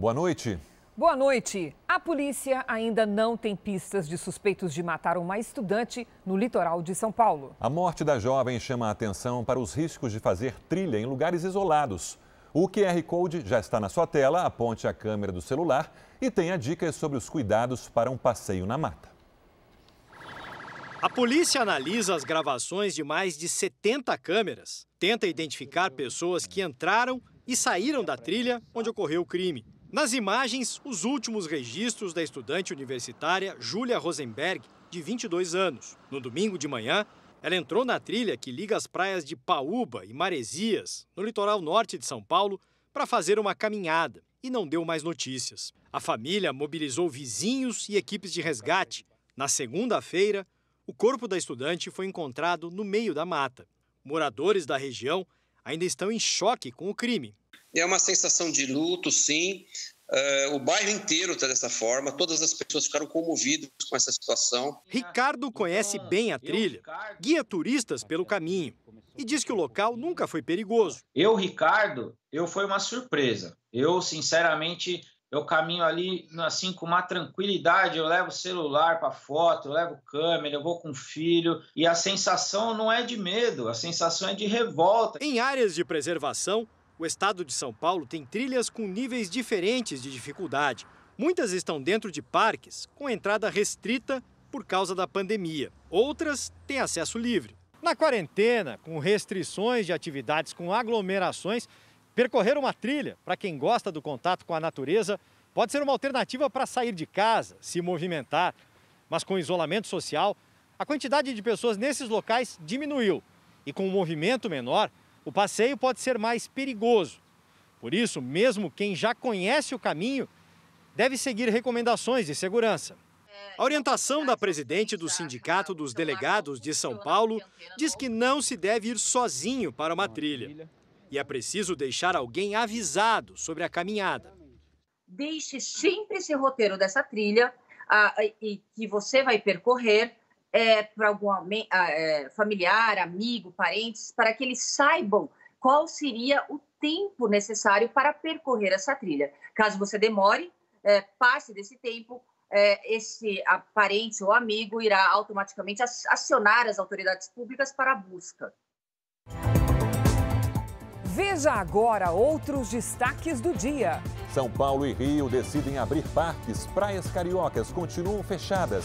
boa noite. Boa noite. A polícia ainda não tem pistas de suspeitos de matar uma estudante no litoral de São Paulo. A morte da jovem chama a atenção para os riscos de fazer trilha em lugares isolados. O QR Code já está na sua tela, aponte a câmera do celular e tenha dicas sobre os cuidados para um passeio na mata. A polícia analisa as gravações de mais de 70 câmeras, tenta identificar pessoas que entraram e saíram da trilha onde ocorreu o crime. Nas imagens, os últimos registros da estudante universitária Júlia Rosenberg, de 22 anos. No domingo de manhã, ela entrou na trilha que liga as praias de Paúba e Maresias, no litoral norte de São Paulo, para fazer uma caminhada e não deu mais notícias. A família mobilizou vizinhos e equipes de resgate. Na segunda-feira, o corpo da estudante foi encontrado no meio da mata. Moradores da região ainda estão em choque com o crime. É uma sensação de luto, sim. O bairro inteiro está dessa forma. Todas as pessoas ficaram comovidas com essa situação. Ricardo conhece bem a trilha, guia turistas pelo caminho e diz que o local nunca foi perigoso. Ricardo, foi uma surpresa. Sinceramente, eu caminho ali assim com uma tranquilidade. Eu levo celular para foto, eu levo câmera, eu vou com filho. E a sensação não é de medo, a sensação é de revolta. Em áreas de preservação, o estado de São Paulo tem trilhas com níveis diferentes de dificuldade. Muitas estão dentro de parques, com entrada restrita por causa da pandemia. Outras têm acesso livre. Na quarentena, com restrições de atividades com aglomerações, percorrer uma trilha, para quem gosta do contato com a natureza, pode ser uma alternativa para sair de casa, se movimentar. Mas com o isolamento social, a quantidade de pessoas nesses locais diminuiu. E com um movimento menor, o passeio pode ser mais perigoso. Por isso, mesmo quem já conhece o caminho, deve seguir recomendações de segurança. A orientação da presidente do Sindicato dos Delegados de São Paulo diz que não se deve ir sozinho para uma trilha. E é preciso deixar alguém avisado sobre a caminhada. Deixe sempre esse roteiro dessa trilha e que você vai percorrer para algum familiar, amigo, parentes, para que eles saibam qual seria o tempo necessário para percorrer essa trilha. Caso você demore, passe desse tempo, esse parente ou amigo irá automaticamente acionar as autoridades públicas para a busca. Veja agora outros destaques do dia. São Paulo e Rio decidem abrir parques, praias cariocas continuam fechadas.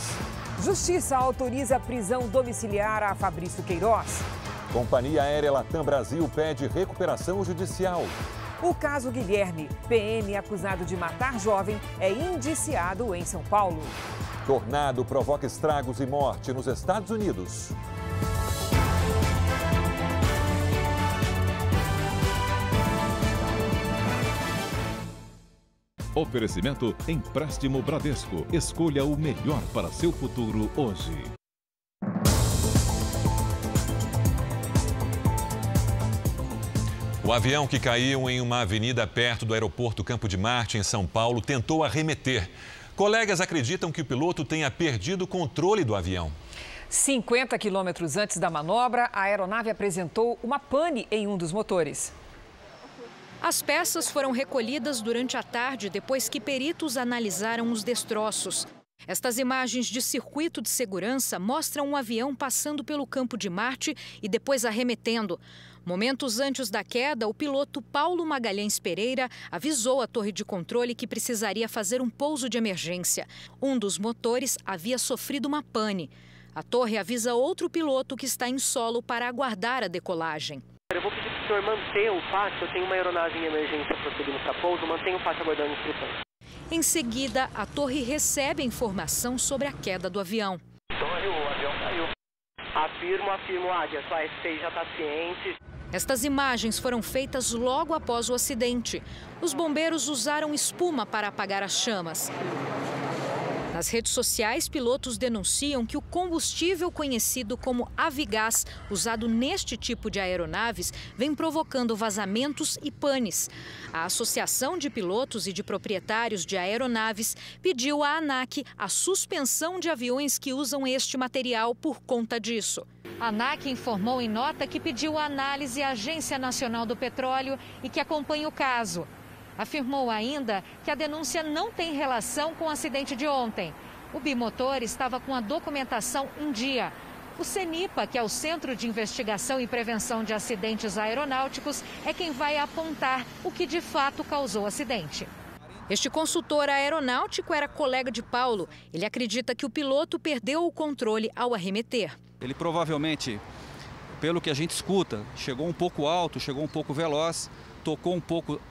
Justiça autoriza a prisão domiciliar a Fabrício Queiroz. Companhia Aérea Latam Brasil pede recuperação judicial. O caso Guilherme, PM acusado de matar jovem, é indiciado em São Paulo. Tornado provoca estragos e morte nos Estados Unidos. Oferecimento Empréstimo Bradesco. Escolha o melhor para seu futuro hoje. O avião que caiu em uma avenida perto do aeroporto Campo de Marte, em São Paulo, tentou arremeter. Colegas acreditam que o piloto tenha perdido o controle do avião. 50 quilômetros antes da manobra, a aeronave apresentou uma pane em um dos motores. As peças foram recolhidas durante a tarde depois que peritos analisaram os destroços. Estas imagens de circuito de segurança mostram um avião passando pelo Campo de Marte e depois arremetendo. Momentos antes da queda, o piloto Paulo Magalhães Pereira avisou a torre de controle que precisaria fazer um pouso de emergência. Um dos motores havia sofrido uma pane. A torre avisa outro piloto que está em solo para aguardar a decolagem. Eu vou pedir para o senhor manter o pátio. Eu tenho uma aeronave em emergência prosseguindo para pouso. Mantenha o pátio aguardando instruções. Em seguida, a torre recebe a informação sobre a queda do avião. Torre, o avião caiu. Afirmo, Águia. Sua SPI já está ciente. Estas imagens foram feitas logo após o acidente. Os bombeiros usaram espuma para apagar as chamas. Nas redes sociais, pilotos denunciam que o combustível conhecido como Avigás, usado neste tipo de aeronaves, vem provocando vazamentos e panes. A Associação de Pilotos e de Proprietários de Aeronaves pediu à ANAC a suspensão de aviões que usam este material por conta disso. A ANAC informou em nota que pediu análise à Agência Nacional do Petróleo e que acompanha o caso. Afirmou ainda que a denúncia não tem relação com o acidente de ontem. O bimotor estava com a documentação em dia. O CENIPA, que é o Centro de Investigação e Prevenção de Acidentes Aeronáuticos, é quem vai apontar o que de fato causou o acidente. Este consultor aeronáutico era colega de Paulo. Ele acredita que o piloto perdeu o controle ao arremeter. Ele provavelmente, pelo que a gente escuta, chegou um pouco alto, chegou um pouco veloz, tocou um pouco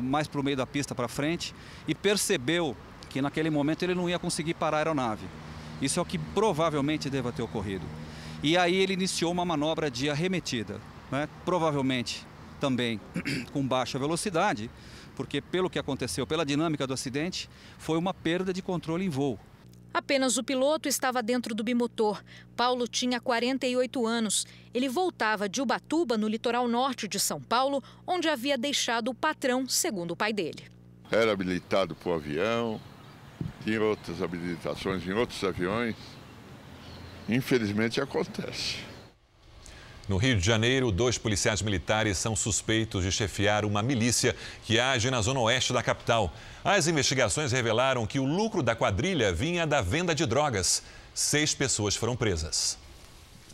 mais para o meio da pista para frente e percebeu que naquele momento ele não ia conseguir parar a aeronave. Isso é o que provavelmente deva ter ocorrido. E aí ele iniciou uma manobra de arremetida, né? Provavelmente também com baixa velocidade, porque pelo que aconteceu, pela dinâmica do acidente, foi uma perda de controle em voo. Apenas o piloto estava dentro do bimotor. Paulo tinha 48 anos. Ele voltava de Ubatuba, no litoral norte de São Paulo, onde havia deixado o patrão, segundo o pai dele. Era habilitado para o avião, tinha outras habilitações em outros aviões. Infelizmente acontece. No Rio de Janeiro, 2 policiais militares são suspeitos de chefiar uma milícia que age na zona oeste da capital. As investigações revelaram que o lucro da quadrilha vinha da venda de drogas. 6 pessoas foram presas.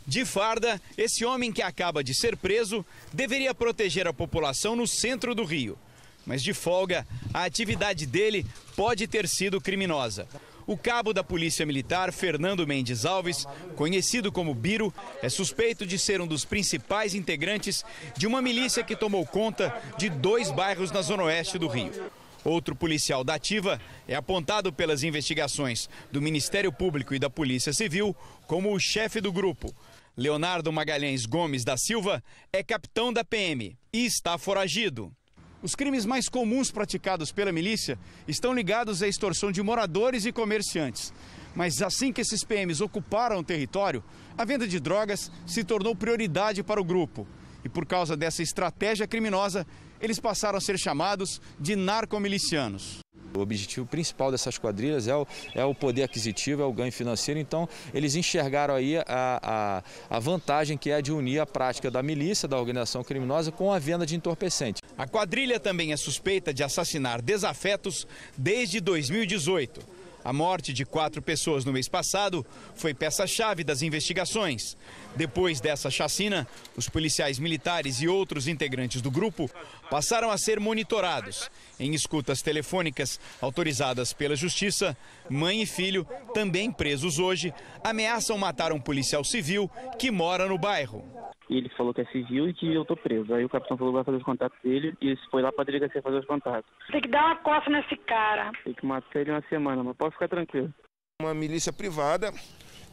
De farda, esse homem que acaba de ser preso deveria proteger a população no centro do Rio. Mas de folga, a atividade dele pode ter sido criminosa. O cabo da Polícia Militar, Fernando Mendes Alves, conhecido como Biro, é suspeito de ser um dos principais integrantes de uma milícia que tomou conta de 2 bairros na zona oeste do Rio. Outro policial da ativa é apontado pelas investigações do Ministério Público e da Polícia Civil como o chefe do grupo. Leonardo Magalhães Gomes da Silva é capitão da PM e está foragido. Os crimes mais comuns praticados pela milícia estão ligados à extorsão de moradores e comerciantes. Mas assim que esses PMs ocuparam o território, a venda de drogas se tornou prioridade para o grupo. E por causa dessa estratégia criminosa, eles passaram a ser chamados de narcomilicianos. O objetivo principal dessas quadrilhas é o poder aquisitivo, é o ganho financeiro. Então, eles enxergaram aí a vantagem que é de unir a prática da milícia, da organização criminosa, com a venda de entorpecente. A quadrilha também é suspeita de assassinar desafetos desde 2018. A morte de 4 pessoas no mês passado foi peça-chave das investigações. Depois dessa chacina, os policiais militares e outros integrantes do grupo passaram a ser monitorados. Em escutas telefônicas autorizadas pela Justiça, mãe e filho, também presos hoje, ameaçam matar um policial civil que mora no bairro. E ele falou que é civil e que eu tô preso. Aí o capitão falou que vai fazer os contatos dele e ele foi lá pra delegacia fazer os contatos. Tem que dar uma coça nesse cara. Tem que matar ele uma semana, mas pode ficar tranquilo. Uma milícia privada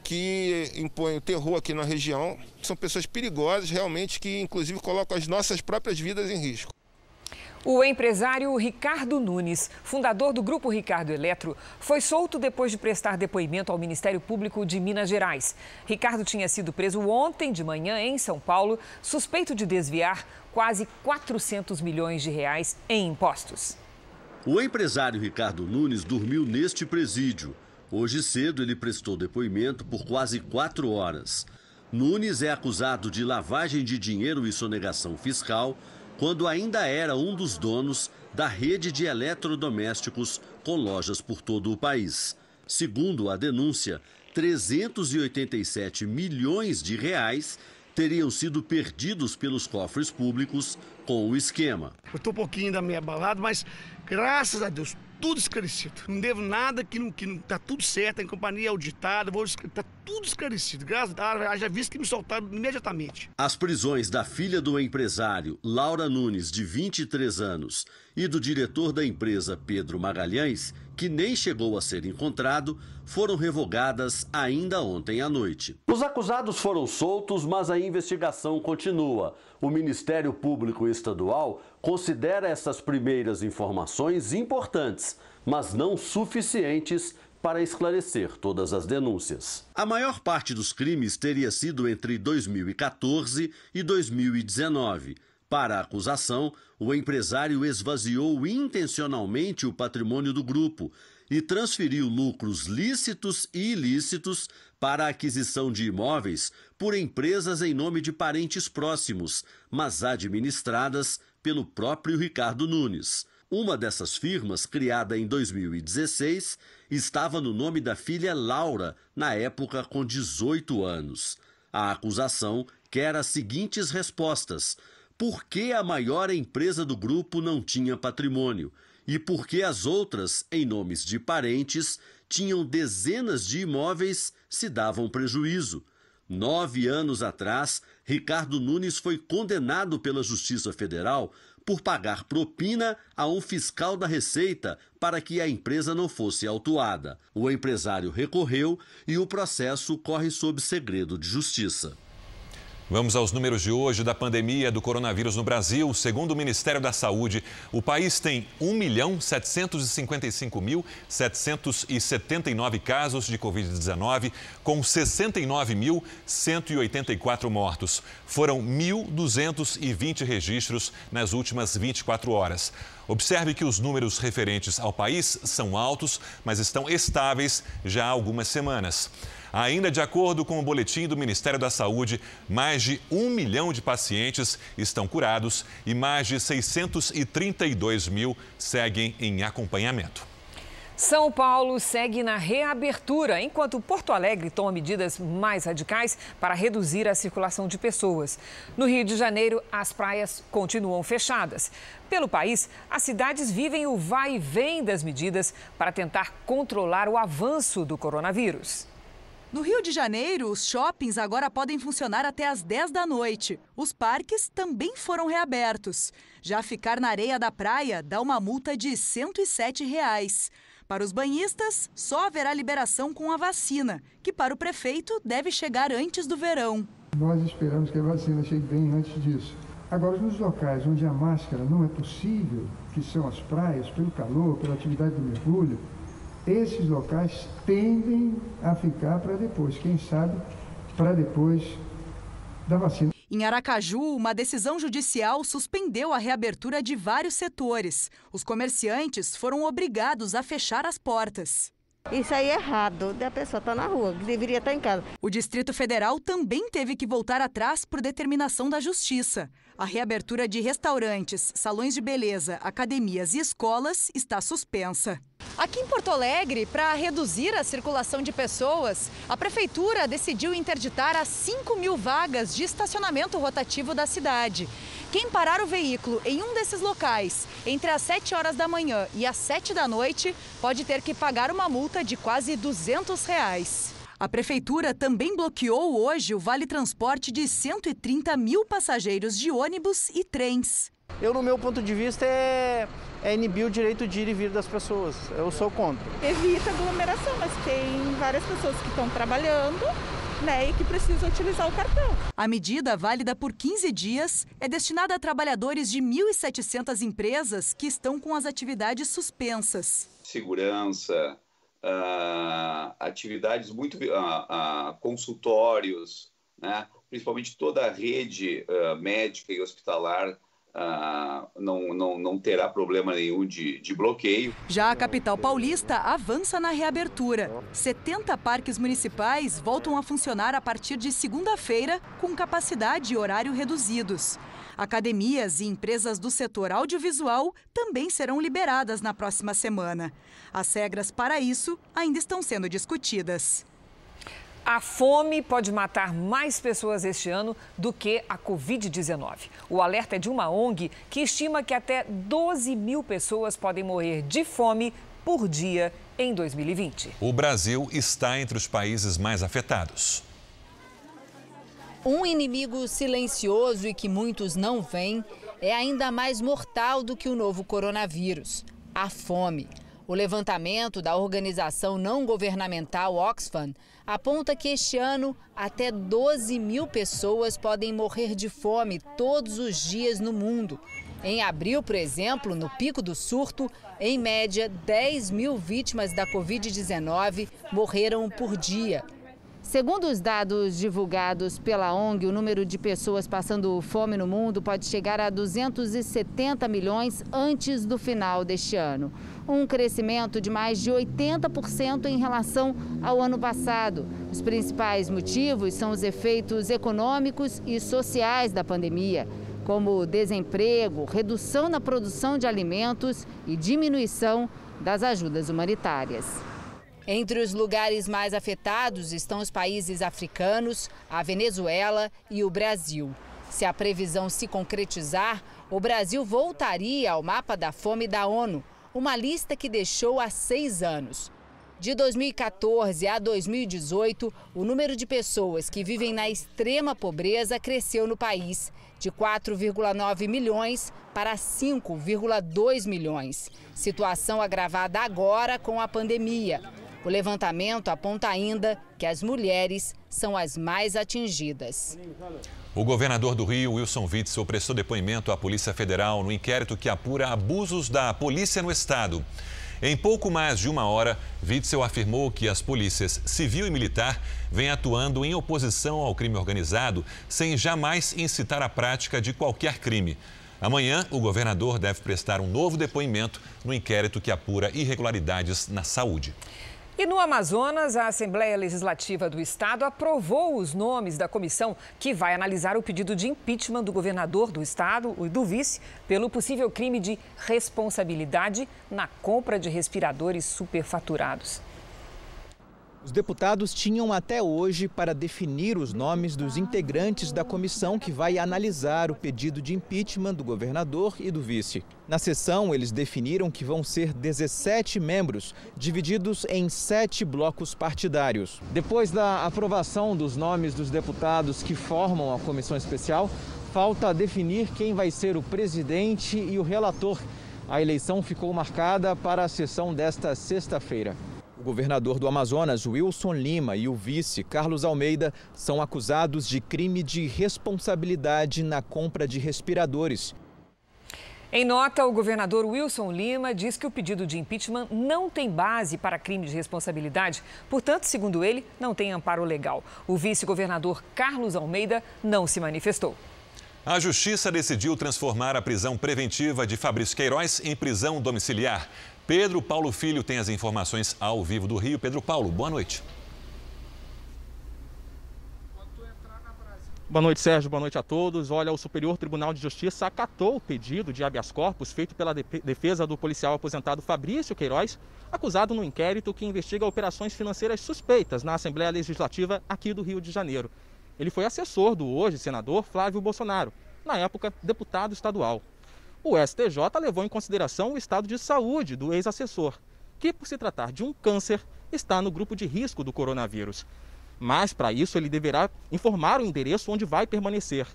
que impõe o terror aqui na região. São pessoas perigosas, realmente, que inclusive colocam as nossas próprias vidas em risco. O empresário Ricardo Nunes, fundador do Grupo Ricardo Eletro, foi solto depois de prestar depoimento ao Ministério Público de Minas Gerais. Ricardo tinha sido preso ontem de manhã em São Paulo, suspeito de desviar quase 400 milhões de reais em impostos. O empresário Ricardo Nunes dormiu neste presídio. Hoje cedo ele prestou depoimento por quase 4 horas. Nunes é acusado de lavagem de dinheiro e sonegação fiscal, quando ainda era um dos donos da rede de eletrodomésticos com lojas por todo o país. Segundo a denúncia, 387 milhões de reais teriam sido perdidos pelos cofres públicos com o esquema. Eu estou um pouquinho da minha balada, mas graças a Deus, tudo esclarecido. Não devo nada que não tá tudo certo, a companhia auditada, tá tudo esclarecido. Graças a Deus, já visto que me soltaram imediatamente. As prisões da filha do empresário, Laura Nunes, de 23 anos, e do diretor da empresa, Pedro Magalhães, que nem chegou a ser encontrado, foram revogadas ainda ontem à noite. Os acusados foram soltos, mas a investigação continua. O Ministério Público Estadual considera essas primeiras informações importantes, mas não suficientes para esclarecer todas as denúncias. A maior parte dos crimes teria sido entre 2014 e 2019. Para a acusação, o empresário esvaziou intencionalmente o patrimônio do grupo e transferiu lucros lícitos e ilícitos para a aquisição de imóveis por empresas em nome de parentes próximos, mas administradas pelo próprio Ricardo Nunes. Uma dessas firmas, criada em 2016, estava no nome da filha Laura, na época com 18 anos. A acusação quer as seguintes respostas: por que a maior empresa do grupo não tinha patrimônio? E por que as outras, em nomes de parentes, tinham dezenas de imóveis, se davam prejuízo? 9 anos atrás, Ricardo Nunes foi condenado pela Justiça Federal por pagar propina a um fiscal da Receita para que a empresa não fosse autuada. O empresário recorreu e o processo corre sob segredo de justiça. Vamos aos números de hoje da pandemia do coronavírus no Brasil. Segundo o Ministério da Saúde, o país tem 1.755.779 casos de Covid-19, com 69.184 mortos. Foram 1.220 registros nas últimas 24 horas. Observe que os números referentes ao país são altos, mas estão estáveis já há algumas semanas. Ainda de acordo com o boletim do Ministério da Saúde, mais de 1 milhão de pacientes estão curados e mais de 632 mil seguem em acompanhamento. São Paulo segue na reabertura, enquanto Porto Alegre toma medidas mais radicais para reduzir a circulação de pessoas. No Rio de Janeiro, as praias continuam fechadas. Pelo país, as cidades vivem o vai e vem das medidas para tentar controlar o avanço do coronavírus. No Rio de Janeiro, os shoppings agora podem funcionar até às 10 da noite. Os parques também foram reabertos. Já ficar na areia da praia dá uma multa de R$ 107. Para os banhistas, só haverá liberação com a vacina, que para o prefeito deve chegar antes do verão. Nós esperamos que a vacina chegue bem antes disso. Agora, nos locais onde a máscara não é possível, que são as praias, pelo calor, pela atividade do mergulho, esses locais tendem a ficar para depois, quem sabe, para depois da vacina. Em Aracaju, uma decisão judicial suspendeu a reabertura de vários setores. Os comerciantes foram obrigados a fechar as portas. Isso aí é errado, a pessoa está na rua, deveria estar em casa. O Distrito Federal também teve que voltar atrás por determinação da Justiça. A reabertura de restaurantes, salões de beleza, academias e escolas está suspensa. Aqui em Porto Alegre, para reduzir a circulação de pessoas, a Prefeitura decidiu interditar as 5.000 vagas de estacionamento rotativo da cidade. Quem parar o veículo em um desses locais entre as 7 horas da manhã e as 7 da noite pode ter que pagar uma multa de quase R$ 200. A Prefeitura também bloqueou hoje o Vale Transporte de 130 mil passageiros de ônibus e trens. No meu ponto de vista, é inibir o direito de ir e vir das pessoas. Eu sou contra. Evita aglomeração, mas tem várias pessoas que estão trabalhando, e que precisam utilizar o cartão. A medida, válida por 15 dias, é destinada a trabalhadores de 1.700 empresas que estão com as atividades suspensas. Segurança, atividades muito... consultórios, principalmente toda a rede médica e hospitalar, não terá problema nenhum de bloqueio. Já a capital paulista avança na reabertura. 70 parques municipais voltam a funcionar a partir de segunda-feira, com capacidade e horário reduzidos. Academias e empresas do setor audiovisual também serão liberadas na próxima semana. As regras para isso ainda estão sendo discutidas. A fome pode matar mais pessoas este ano do que a Covid-19. O alerta é de uma ONG que estima que até 12 mil pessoas podem morrer de fome por dia em 2020. O Brasil está entre os países mais afetados. Um inimigo silencioso e que muitos não veem é ainda mais mortal do que o novo coronavírus: a fome. O levantamento da organização não governamental Oxfam aponta que este ano até 12 mil pessoas podem morrer de fome todos os dias no mundo. Em abril, por exemplo, no pico do surto, em média 10 mil vítimas da Covid-19 morreram por dia. Segundo os dados divulgados pela ONG, o número de pessoas passando fome no mundo pode chegar a 270 milhões antes do final deste ano. Um crescimento de mais de 80% em relação ao ano passado. Os principais motivos são os efeitos econômicos e sociais da pandemia. como desemprego, redução na produção de alimentos e diminuição das ajudas humanitárias. Entre os lugares mais afetados estão os países africanos, a Venezuela e o Brasil. Se a previsão se concretizar, o Brasil voltaria ao mapa da fome da ONU, uma lista que deixou há 6 anos. De 2014 a 2018, o número de pessoas que vivem na extrema pobreza cresceu no país, de 4,9 milhões para 5,2 milhões. Situação agravada agora com a pandemia. O levantamento aponta ainda que as mulheres são as mais atingidas. O governador do Rio, Wilson Witzel, prestou depoimento à Polícia Federal no inquérito que apura abusos da polícia no estado. Em pouco mais de 1 hora, Witzel afirmou que as polícias civil e militar vêm atuando em oposição ao crime organizado, sem jamais incitar a prática de qualquer crime. Amanhã, o governador deve prestar um novo depoimento no inquérito que apura irregularidades na saúde. E no Amazonas, a Assembleia Legislativa do Estado aprovou os nomes da comissão que vai analisar o pedido de impeachment do governador do Estado e do vice pelo possível crime de responsabilidade na compra de respiradores superfaturados. Os deputados tinham até hoje para definir os nomes dos integrantes da comissão que vai analisar o pedido de impeachment do governador e do vice. Na sessão, eles definiram que vão ser 17 membros, divididos em 7 blocos partidários. Depois da aprovação dos nomes dos deputados que formam a comissão especial, falta definir quem vai ser o presidente e o relator. A eleição ficou marcada para a sessão desta sexta-feira. O governador do Amazonas, Wilson Lima, e o vice, Carlos Almeida, são acusados de crime de responsabilidade na compra de respiradores. Em nota, o governador Wilson Lima diz que o pedido de impeachment não tem base para crime de responsabilidade, portanto, segundo ele, não tem amparo legal. O vice-governador Carlos Almeida não se manifestou. A Justiça decidiu transformar a prisão preventiva de Fabrício Queiroz em prisão domiciliar. Pedro Paulo Filho tem as informações ao vivo do Rio. Pedro Paulo, boa noite. Boa noite, Sérgio. Boa noite a todos. Olha, o Superior Tribunal de Justiça acatou o pedido de habeas corpus feito pela defesa do policial aposentado Fabrício Queiroz, acusado no inquérito que investiga operações financeiras suspeitas na Assembleia Legislativa aqui do Rio de Janeiro. Ele foi assessor do hoje senador Flávio Bolsonaro, na época deputado estadual. O STJ levou em consideração o estado de saúde do ex-assessor, que, por se tratar de um câncer, está no grupo de risco do coronavírus. Mas, para isso, ele deverá informar o endereço onde vai permanecer.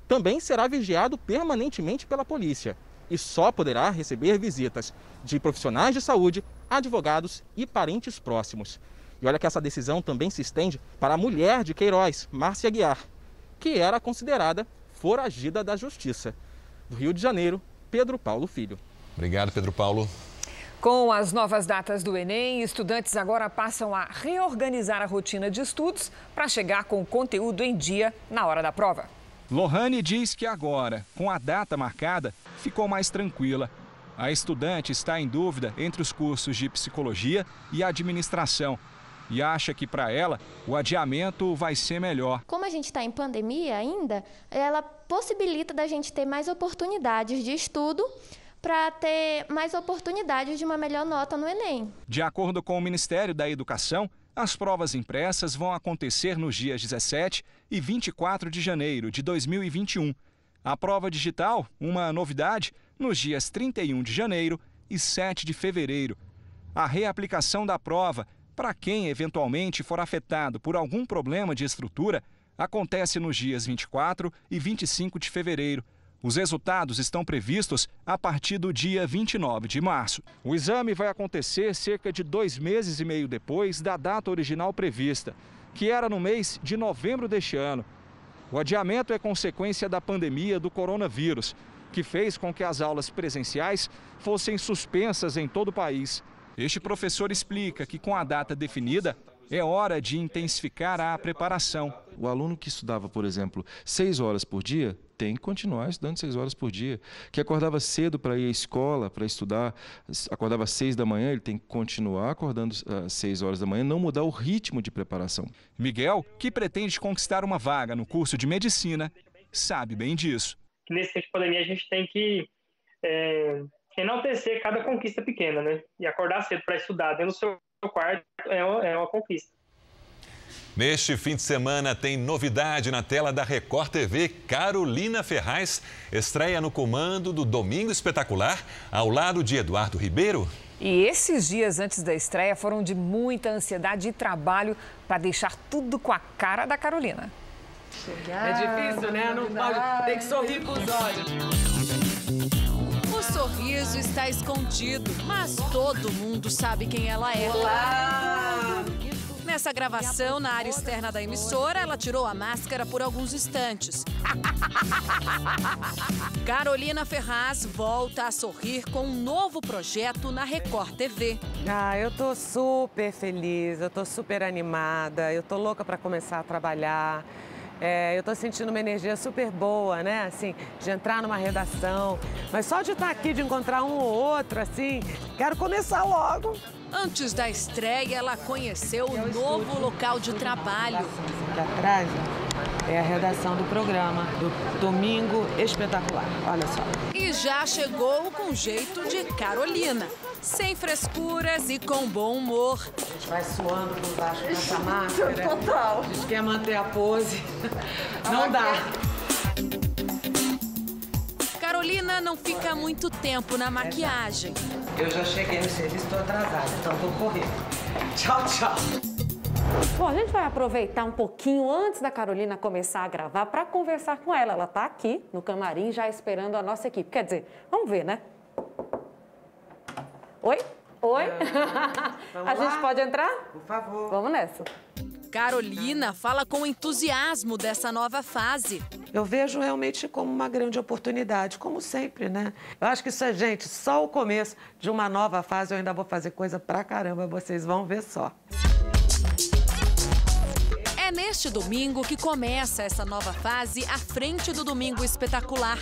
Também será vigiado permanentemente pela polícia e só poderá receber visitas de profissionais de saúde, advogados e parentes próximos. E olha que essa decisão também se estende para a mulher de Queiroz, Márcia Aguiar, que era considerada foragida da Justiça. Do Rio de Janeiro, Pedro Paulo Filho. Obrigado, Pedro Paulo. Com as novas datas do Enem, estudantes agora passam a reorganizar a rotina de estudos para chegar com o conteúdo em dia na hora da prova. Lohane diz que agora, com a data marcada, ficou mais tranquila. A estudante está em dúvida entre os cursos de psicologia e administração e acha que, para ela, o adiamento vai ser melhor. Como a gente está em pandemia ainda, ela possibilita da gente ter mais oportunidades de estudo para ter mais oportunidades de uma melhor nota no Enem. De acordo com o Ministério da Educação, as provas impressas vão acontecer nos dias 17 e 24 de janeiro de 2021. A prova digital, uma novidade, nos dias 31 de janeiro e 7 de fevereiro. A reaplicação da prova, para quem eventualmente for afetado por algum problema de estrutura, acontece nos dias 24 e 25 de fevereiro. Os resultados estão previstos a partir do dia 29 de março. O exame vai acontecer cerca de 2 meses e meio depois da data original prevista, que era no mês de novembro deste ano. O adiamento é consequência da pandemia do coronavírus, que fez com que as aulas presenciais fossem suspensas em todo o país. Este professor explica que, com a data definida, é hora de intensificar a preparação. O aluno que estudava, por exemplo, 6 horas por dia, tem que continuar estudando 6 horas por dia. Que acordava cedo para ir à escola, para estudar, acordava às 6 da manhã, ele tem que continuar acordando às 6 horas da manhã, não mudar o ritmo de preparação. Miguel, que pretende conquistar uma vaga no curso de medicina, sabe bem disso. que nesse tempo de pandemia a gente tem que enaltecer cada conquista pequena, né? E acordar cedo para estudar dentro do seu quarto é uma conquista. Neste fim de semana tem novidade na tela da Record TV. Carolina Ferraz estreia no comando do Domingo Espetacular, ao lado de Eduardo Ribeiro. E esses dias antes da estreia foram de muita ansiedade e trabalho para deixar tudo com a cara da Carolina. É difícil, né? Não pode, tem que sorrir com os olhos. O sorriso está escondido, mas todo mundo sabe quem ela é. Olá! Nessa gravação, na área externa da emissora, ela tirou a máscara por alguns instantes. Carolina Ferraz volta a sorrir com um novo projeto na Record TV. Eu tô super feliz, eu tô super animada, eu tô louca para começar a trabalhar. Eu tô sentindo uma energia super boa, né? Assim, de entrar numa redação. Mas só de estar aqui, de encontrar um ou outro, assim, quero começar logo. Antes da estreia, ela conheceu o novo local de trabalho. Aqui atrás é a redação do programa, do Domingo Espetacular. Olha só. E já chegou com jeito de Carolina. Sem frescuras e com bom humor. A gente vai suando por baixo dessa máscara. Total. A gente quer manter a pose. Não dá. Carolina não fica muito tempo na maquiagem. Eu já cheguei no serviço, estou atrasada, então vou correr. Tchau, tchau. Bom, a gente vai aproveitar um pouquinho antes da Carolina começar a gravar para conversar com ela. Ela está aqui no camarim já esperando a nossa equipe. Quer dizer, vamos ver, né? Oi? Oi? A gente pode entrar? Por favor. Vamos nessa. Carolina fala com entusiasmo dessa nova fase. Eu vejo realmente como uma grande oportunidade, como sempre, né? Eu acho que isso é, gente, só o começo de uma nova fase. Eu ainda vou fazer coisa pra caramba, vocês vão ver só. É neste domingo que começa essa nova fase à frente do Domingo Espetacular.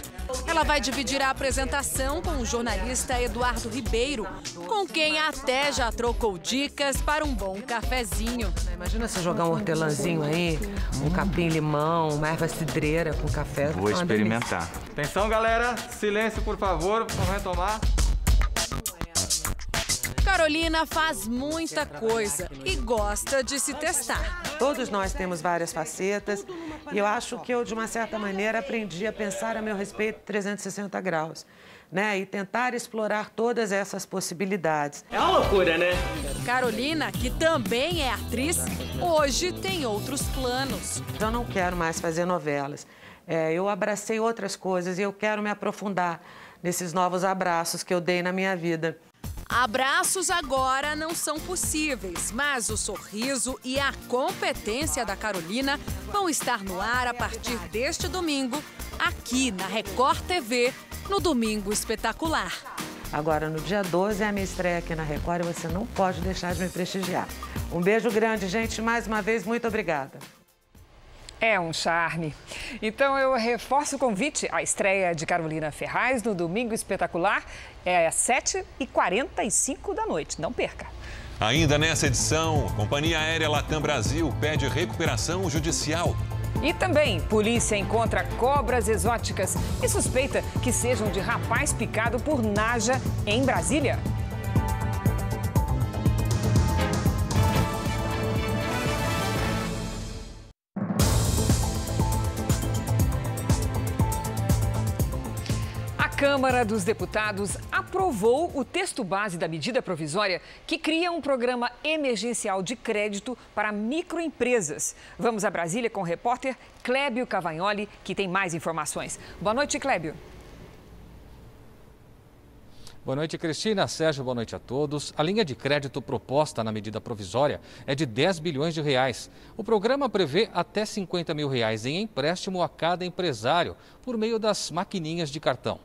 Ela vai dividir a apresentação com o jornalista Eduardo Ribeiro, com quem até já trocou dicas para um bom cafezinho. Imagina você jogar um hortelãzinho aí, um capim-limão, uma erva cidreira com café. Vou experimentar. Atenção, galera. Silêncio, por favor. Vamos retomar. Carolina faz muita coisa e gosta de se testar. Todos nós temos várias facetas e eu acho que eu, de uma certa maneira, aprendi a pensar a meu respeito 360 graus, né? E tentar explorar todas essas possibilidades. É uma loucura, né? Carolina, que também é atriz, hoje tem outros planos. Eu não quero mais fazer novelas. Eu abracei outras coisas e eu quero me aprofundar nesses novos abraços que eu dei na minha vida. Abraços agora não são possíveis, mas o sorriso e a competência da Carolina vão estar no ar a partir deste domingo, aqui na Record TV, no Domingo Espetacular. Agora, no dia 12 é a minha estreia aqui na Record e você não pode deixar de me prestigiar. Um beijo grande, gente. Mais uma vez, muito obrigada. É um charme. Então eu reforço o convite. A estreia de Carolina Ferraz no Domingo Espetacular é às 7h45 da noite. Não perca. Ainda nessa edição, Companhia Aérea Latam Brasil pede recuperação judicial. E também, polícia encontra cobras exóticas e suspeita que sejam de rapaz picado por naja em Brasília. A Câmara dos Deputados aprovou o texto base da medida provisória que cria um programa emergencial de crédito para microempresas. Vamos a Brasília com o repórter Clébio Cavagnoli, que tem mais informações. Boa noite, Clébio. Boa noite, Cristina. Sérgio, boa noite a todos. A linha de crédito proposta na medida provisória é de 10 bilhões de reais. O programa prevê até 50 mil reais em empréstimo a cada empresário por meio das maquininhas de cartão.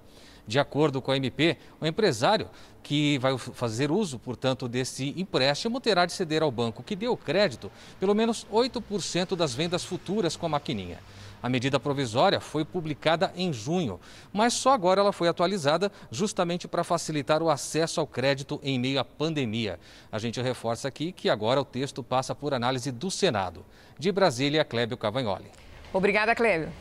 De acordo com a MP, o empresário que vai fazer uso, portanto, desse empréstimo terá de ceder ao banco que deu o crédito pelo menos 8% das vendas futuras com a maquininha. A medida provisória foi publicada em junho, mas só agora ela foi atualizada justamente para facilitar o acesso ao crédito em meio à pandemia. A gente reforça aqui que agora o texto passa por análise do Senado. De Brasília, Clébio Cavagnoli. Obrigada, Clébio.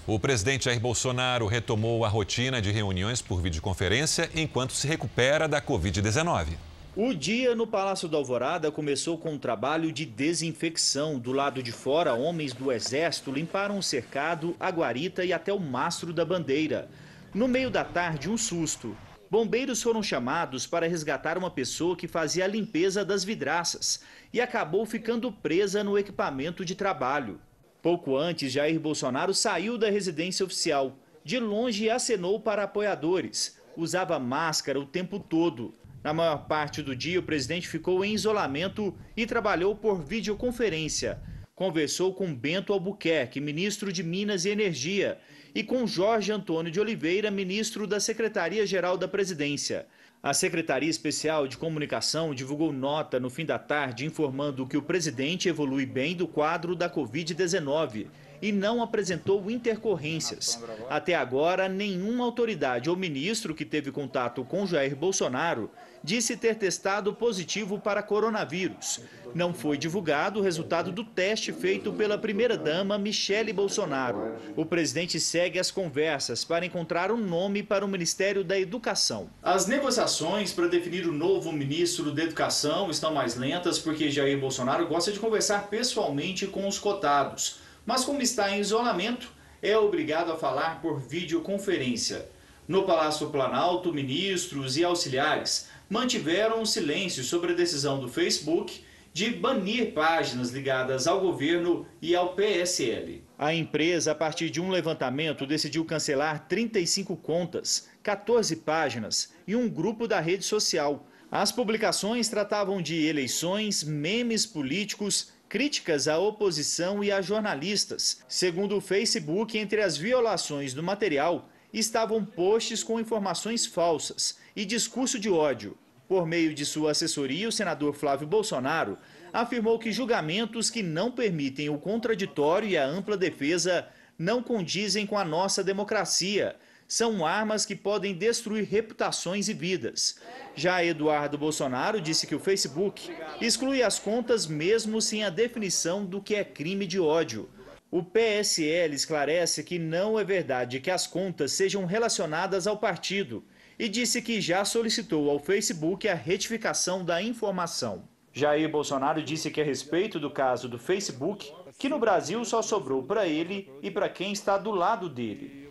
O presidente Jair Bolsonaro retomou a rotina de reuniões por videoconferência enquanto se recupera da Covid-19. O dia no Palácio da Alvorada começou com um trabalho de desinfecção. Do lado de fora, homens do Exército limparam o cercado, a guarita e até o mastro da bandeira. No meio da tarde, um susto. Bombeiros foram chamados para resgatar uma pessoa que fazia a limpeza das vidraças e acabou ficando presa no equipamento de trabalho. Pouco antes, Jair Bolsonaro saiu da residência oficial. De longe, acenou para apoiadores. Usava máscara o tempo todo. Na maior parte do dia, o presidente ficou em isolamento e trabalhou por videoconferência. Conversou com Bento Albuquerque, ministro de Minas e Energia, e com Jorge Antônio de Oliveira, ministro da Secretaria-Geral da Presidência. A Secretaria Especial de Comunicação divulgou nota no fim da tarde informando que o presidente evolui bem do quadro da Covid-19 e não apresentou intercorrências. Até agora, nenhuma autoridade ou ministro que teve contato com Jair Bolsonaro disse ter testado positivo para coronavírus. Não foi divulgado o resultado do teste feito pela primeira-dama Michele Bolsonaro. O presidente segue as conversas para encontrar um nome para o Ministério da Educação. As negociações para definir o novo ministro da Educação estão mais lentas porque Jair Bolsonaro gosta de conversar pessoalmente com os cotados. Mas como está em isolamento, é obrigado a falar por videoconferência. No Palácio Planalto, ministros e auxiliares mantiveram um silêncio sobre a decisão do Facebook de banir páginas ligadas ao governo e ao PSL. A empresa, a partir de um levantamento, decidiu cancelar 35 contas, 14 páginas e um grupo da rede social. As publicações tratavam de eleições, memes políticos, críticas à oposição e a jornalistas. Segundo o Facebook, entre as violações do material estavam posts com informações falsas e discurso de ódio. Por meio de sua assessoria, o senador Flávio Bolsonaro afirmou que julgamentos que não permitem o contraditório e a ampla defesa não condizem com a nossa democracia. São armas que podem destruir reputações e vidas. Já Eduardo Bolsonaro disse que o Facebook exclui as contas mesmo sem a definição do que é crime de ódio. O PSL esclarece que não é verdade que as contas sejam relacionadas ao partido e disse que já solicitou ao Facebook a retificação da informação. Jair Bolsonaro disse que a respeito do caso do Facebook, que no Brasil só sobrou para ele e para quem está do lado dele.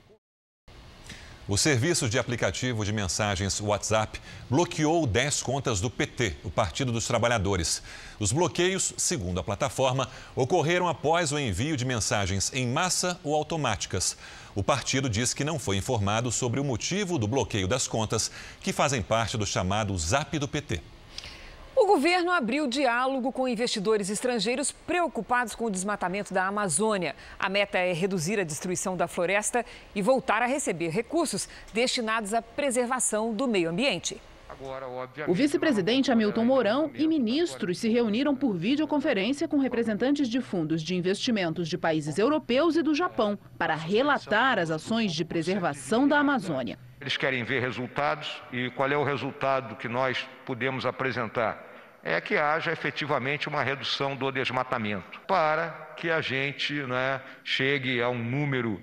O serviço de aplicativo de mensagens WhatsApp bloqueou 10 contas do PT, o Partido dos Trabalhadores. Os bloqueios, segundo a plataforma, ocorreram após o envio de mensagens em massa ou automáticas. O partido diz que não foi informado sobre o motivo do bloqueio das contas, que fazem parte do chamado Zap do PT. O governo abriu diálogo com investidores estrangeiros preocupados com o desmatamento da Amazônia. A meta é reduzir a destruição da floresta e voltar a receber recursos destinados à preservação do meio ambiente. O vice-presidente Hamilton Mourão e ministros se reuniram por videoconferência com representantes de fundos de investimentos de países europeus e do Japão para relatar as ações de preservação da Amazônia. Eles querem ver resultados e qual é o resultado que nós podemos apresentar? É que haja efetivamente uma redução do desmatamento, para que a gente chegue a um número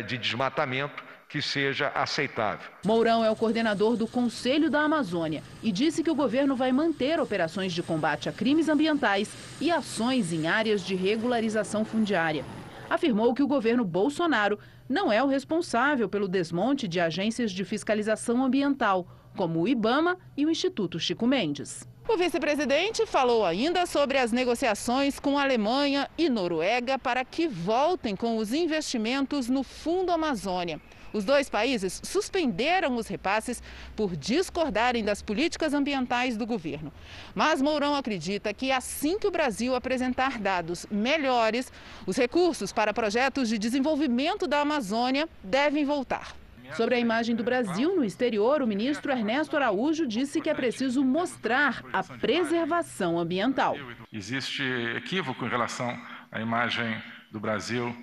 de desmatamento que seja aceitável. Mourão é o coordenador do Conselho da Amazônia e disse que o governo vai manter operações de combate a crimes ambientais e ações em áreas de regularização fundiária. Afirmou que o governo Bolsonaro não é o responsável pelo desmonte de agências de fiscalização ambiental, como o IBAMA e o Instituto Chico Mendes. O vice-presidente falou ainda sobre as negociações com Alemanha e Noruega para que voltem com os investimentos no Fundo Amazônia. Os dois países suspenderam os repasses por discordarem das políticas ambientais do governo. Mas Mourão acredita que assim que o Brasil apresentar dados melhores, os recursos para projetos de desenvolvimento da Amazônia devem voltar. Sobre a imagem do Brasil no exterior, o ministro Ernesto Araújo disse que é preciso mostrar a preservação ambiental. Existe equívoco em relação à imagem do Brasil,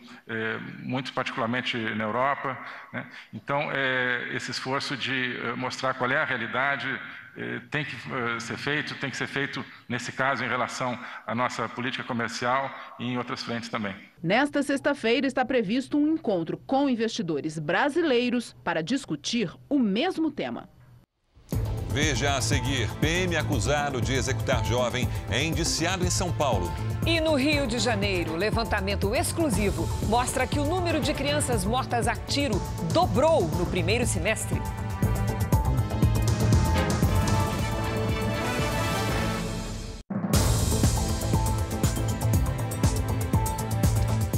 muito particularmente na Europa, né? Então, esse esforço de mostrar qual é a realidade tem que ser feito, nesse caso, em relação à nossa política comercial e em outras frentes também. Nesta sexta-feira está previsto um encontro com investidores brasileiros para discutir o mesmo tema. Veja a seguir, PM acusado de executar jovem é indiciado em São Paulo. E no Rio de Janeiro, levantamento exclusivo mostra que o número de crianças mortas a tiro dobrou no primeiro semestre. –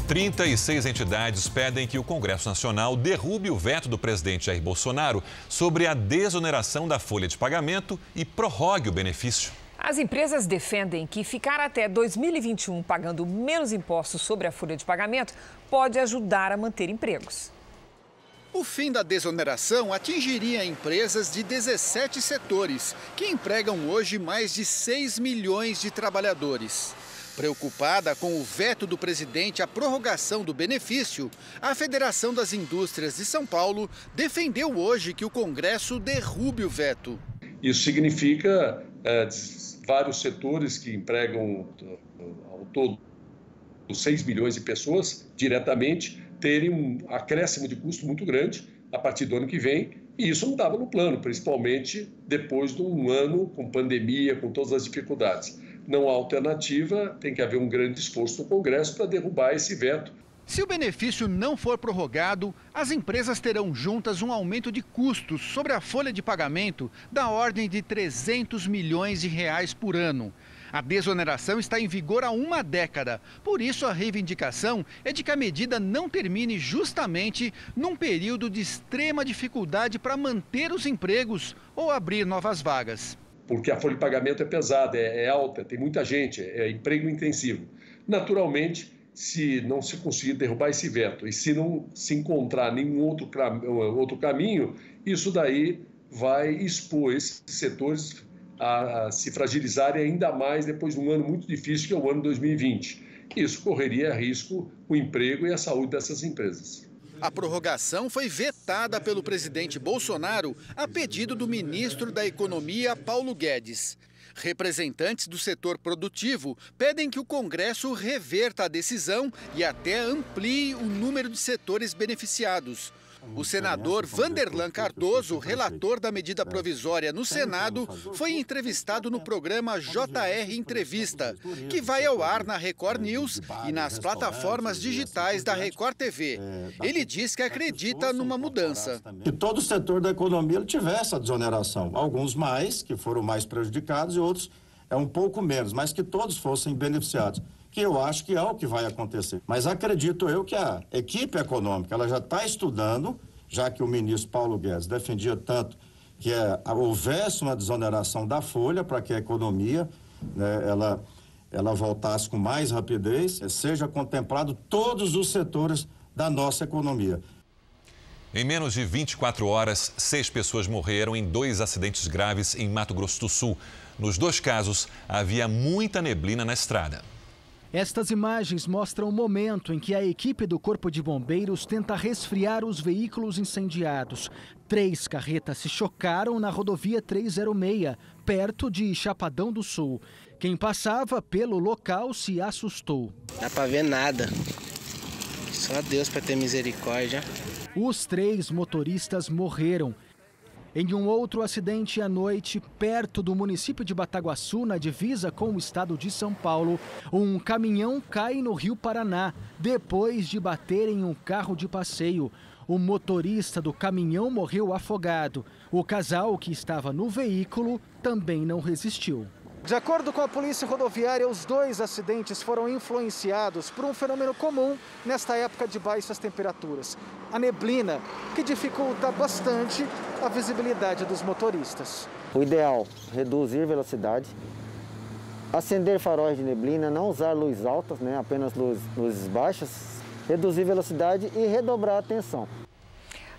36 entidades pedem que o Congresso Nacional derrube o veto do presidente Jair Bolsonaro sobre a desoneração da folha de pagamento e prorrogue o benefício. As empresas defendem que ficar até 2021 pagando menos impostos sobre a folha de pagamento pode ajudar a manter empregos. O fim da desoneração atingiria empresas de 17 setores, que empregam hoje mais de 6 milhões de trabalhadores. Preocupada com o veto do presidente à prorrogação do benefício, a Federação das Indústrias de São Paulo defendeu hoje que o Congresso derrube o veto. Isso significa vários setores que empregam ao todo 6 milhões de pessoas diretamente terem um acréscimo de custo muito grande a partir do ano que vem. E isso não estava no plano, principalmente depois de um ano com pandemia, com todas as dificuldades. Não há alternativa, tem que haver um grande esforço do Congresso para derrubar esse veto. Se o benefício não for prorrogado, as empresas terão juntas um aumento de custos sobre a folha de pagamento da ordem de 300 milhões de reais por ano. A desoneração está em vigor há uma década, por isso a reivindicação é de que a medida não termine justamente num período de extrema dificuldade para manter os empregos ou abrir novas vagas. Porque a folha de pagamento é pesada, é alta, tem muita gente, é emprego intensivo. Naturalmente, se não se conseguir derrubar esse veto e se não se encontrar nenhum outro caminho, isso daí vai expor esses setores a se fragilizarem ainda mais depois de um ano muito difícil, que é o ano 2020. Isso correria risco o emprego e a saúde dessas empresas. A prorrogação foi vetada pelo presidente Bolsonaro a pedido do ministro da Economia, Paulo Guedes. Representantes do setor produtivo pedem que o Congresso reverta a decisão e até amplie o número de setores beneficiados. O senador Vanderlan Cardoso, relator da medida provisória no Senado, foi entrevistado no programa JR Entrevista, que vai ao ar na Record News e nas plataformas digitais da Record TV. Ele diz que acredita numa mudança. Que todo o setor da economia tivesse a desoneração, alguns mais, que foram mais prejudicados, e outros um pouco menos, mas que todos fossem beneficiados. Que eu acho que é o que vai acontecer. Mas acredito eu que a equipe econômica ela já está estudando, já que o ministro Paulo Guedes defendia tanto que houvesse uma desoneração da folha para que a economia, né, ela voltasse com mais rapidez, seja contemplado todos os setores da nossa economia. Em menos de 24 horas, 6 pessoas morreram em 2 acidentes graves em Mato Grosso do Sul. Nos 2 casos, havia muita neblina na estrada. Estas imagens mostram o momento em que a equipe do Corpo de Bombeiros tenta resfriar os veículos incendiados. 3 carretas se chocaram na rodovia 306, perto de Chapadão do Sul. Quem passava pelo local se assustou. Não dá para ver nada. Só Deus para ter misericórdia. Os 3 motoristas morreram. Em um outro acidente à noite, perto do município de Bataguaçu, na divisa com o estado de São Paulo, um caminhão cai no Rio Paraná, depois de bater em um carro de passeio. O motorista do caminhão morreu afogado. O casal que estava no veículo também não resistiu. De acordo com a Polícia Rodoviária, os 2 acidentes foram influenciados por um fenômeno comum nesta época de baixas temperaturas: a neblina, que dificulta bastante a visibilidade dos motoristas. O ideal, reduzir velocidade, acender faróis de neblina, não usar luz altas, né, apenas luzes baixas, reduzir velocidade e redobrar a atenção.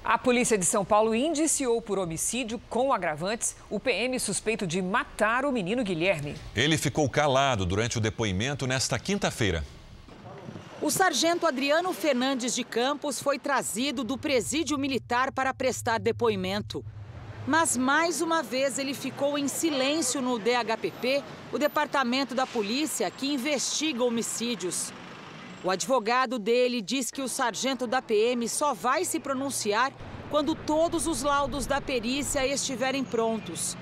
A polícia de São Paulo indiciou por homicídio com agravantes o PM suspeito de matar o menino Guilherme. Ele ficou calado durante o depoimento nesta quinta-feira. O sargento Adriano Fernandes de Campos foi trazido do presídio militar para prestar depoimento. Mas, mais uma vez, ele ficou em silêncio no DHPP, o departamento da polícia que investiga homicídios. O advogado dele diz que o sargento da PM só vai se pronunciar quando todos os laudos da perícia estiverem prontos.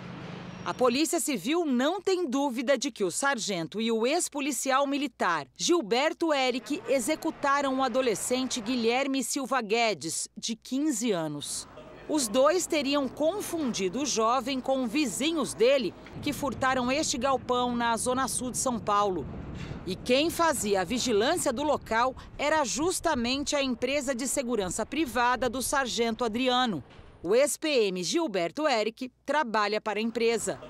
A Polícia Civil não tem dúvida de que o sargento e o ex-policial militar Gilberto Eric executaram o adolescente Guilherme Silva Guedes, de 15 anos. Os dois teriam confundido o jovem com vizinhos dele que furtaram este galpão na zona sul de São Paulo. E quem fazia a vigilância do local era justamente a empresa de segurança privada do sargento Adriano. O ex-PM Gilberto Eric trabalha para a empresa.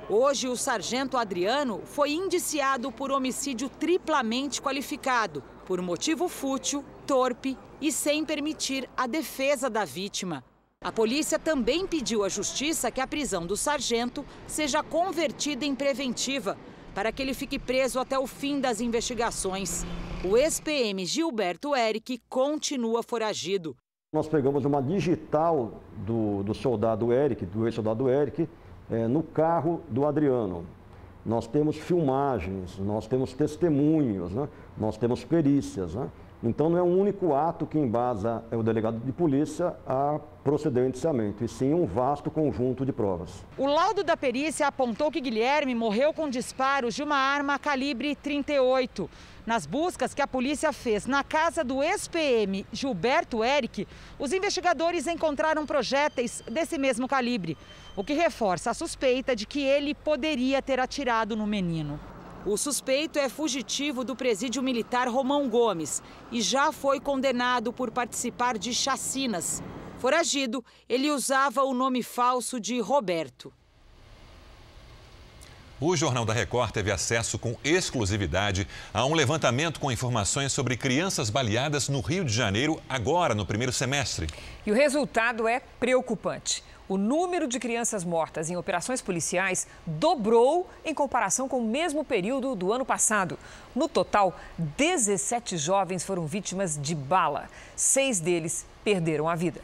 Hoje, o sargento Adriano foi indiciado por homicídio triplamente qualificado, por motivo fútil, torpe e sem permitir a defesa da vítima. A polícia também pediu à justiça que a prisão do sargento seja convertida em preventiva, para que ele fique preso até o fim das investigações. O ex-PM Gilberto Eric continua foragido. Nós pegamos uma digital do soldado Eric, do ex-soldado Eric, no carro do Adriano. Nós temos filmagens, nós temos testemunhos, né? Nós temos perícias, né? Então não é um único ato que embasa o delegado de polícia a proceder ao indiciamento, e sim um vasto conjunto de provas. O laudo da perícia apontou que Guilherme morreu com disparos de uma arma calibre 38. Nas buscas que a polícia fez na casa do ex-PM Gilberto Eric, os investigadores encontraram projéteis desse mesmo calibre, o que reforça a suspeita de que ele poderia ter atirado no menino. O suspeito é fugitivo do presídio militar Romão Gomes e já foi condenado por participar de chacinas. Foragido, ele usava o nome falso de Roberto. O Jornal da Record teve acesso com exclusividade a um levantamento com informações sobre crianças baleadas no Rio de Janeiro, agora no primeiro semestre. E o resultado é preocupante. O número de crianças mortas em operações policiais dobrou em comparação com o mesmo período do ano passado. No total, 17 jovens foram vítimas de bala. 6 deles perderam a vida.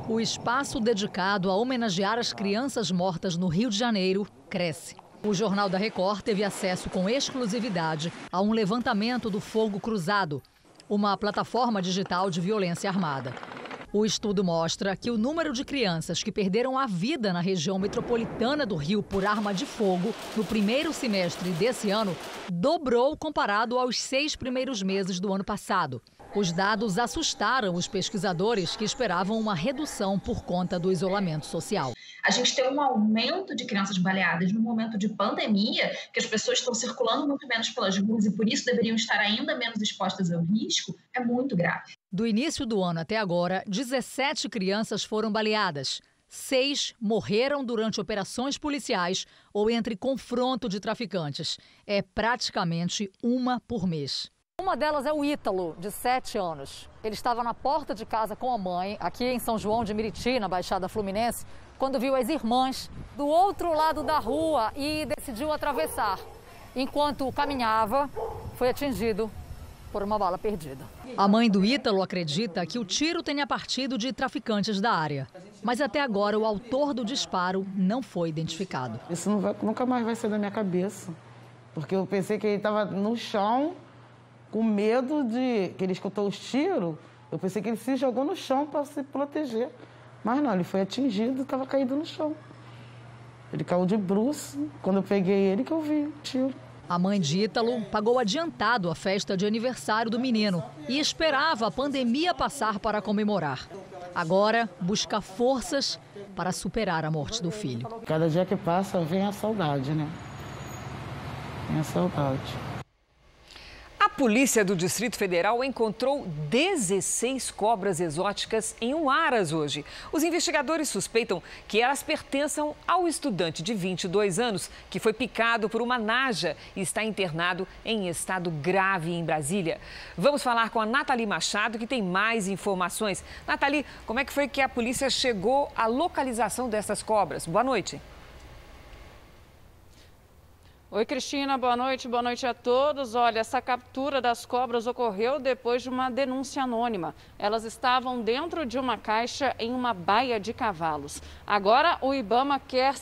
O espaço dedicado a homenagear as crianças mortas no Rio de Janeiro cresce. O Jornal da Record teve acesso com exclusividade a um levantamento do Fogo Cruzado, uma plataforma digital de violência armada. O estudo mostra que o número de crianças que perderam a vida na região metropolitana do Rio por arma de fogo no primeiro semestre desse ano dobrou comparado aos 6 primeiros meses do ano passado. Os dados assustaram os pesquisadores que esperavam uma redução por conta do isolamento social. A gente tem um aumento de crianças baleadas no momento de pandemia, que as pessoas estão circulando muito menos pelas ruas e por isso deveriam estar ainda menos expostas ao risco, é muito grave. Do início do ano até agora, 17 crianças foram baleadas. 6 morreram durante operações policiais ou entre confronto de traficantes. É praticamente uma por mês. Uma delas é o Ítalo, de 7 anos. Ele estava na porta de casa com a mãe, aqui em São João de Meriti, na Baixada Fluminense, quando viu as irmãs do outro lado da rua e decidiu atravessar. Enquanto caminhava, foi atingido por uma bala perdida. A mãe do Ítalo acredita que o tiro tenha partido de traficantes da área. Mas até agora o autor do disparo não foi identificado. Isso nunca mais vai ser da minha cabeça. Porque eu pensei que ele estava no chão, com medo de que ele escutou os tiros. Eu pensei que ele se jogou no chão para se proteger. Mas não, ele foi atingido e estava caído no chão. Ele caiu de bruços. Quando eu peguei ele, que eu vi o tiro. A mãe de Ítalo pagou adiantado a festa de aniversário do menino e esperava a pandemia passar para comemorar. Agora, busca forças para superar a morte do filho. Cada dia que passa, vem a saudade, né? Vem a saudade. A polícia do Distrito Federal encontrou 16 cobras exóticas em um aras hoje. Os investigadores suspeitam que elas pertençam ao estudante de 22 anos que foi picado por uma naja e está internado em estado grave em Brasília. Vamos falar com a Nathalie Machado, que tem mais informações. Nathalie, como é que foi que a polícia chegou à localização dessas cobras? Boa noite. Oi, Cristina, boa noite a todos. Olha, essa captura das cobras ocorreu depois de uma denúncia anônima. Elas estavam dentro de uma caixa em uma baia de cavalos. Agora, o IBAMA quer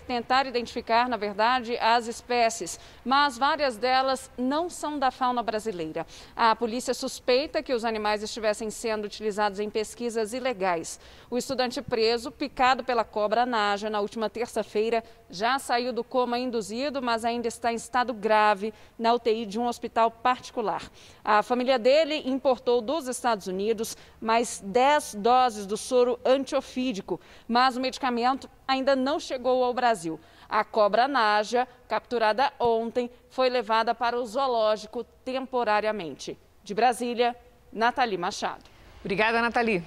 tentar identificar, na verdade, as espécies, mas várias delas não são da fauna brasileira. A polícia suspeita que os animais estivessem sendo utilizados em pesquisas ilegais. O estudante preso, picado pela cobra naja na última terça-feira, já saiu do coma induzido, mas ainda está em estado grave na UTI de um hospital particular. A família dele importou dos Estados Unidos mais 10 doses do soro antiofídico, mas o medicamento ainda não chegou ao Brasil. A cobra naja, capturada ontem, foi levada para o zoológico temporariamente. De Brasília, Nathalie Machado. Obrigada, Nathalie.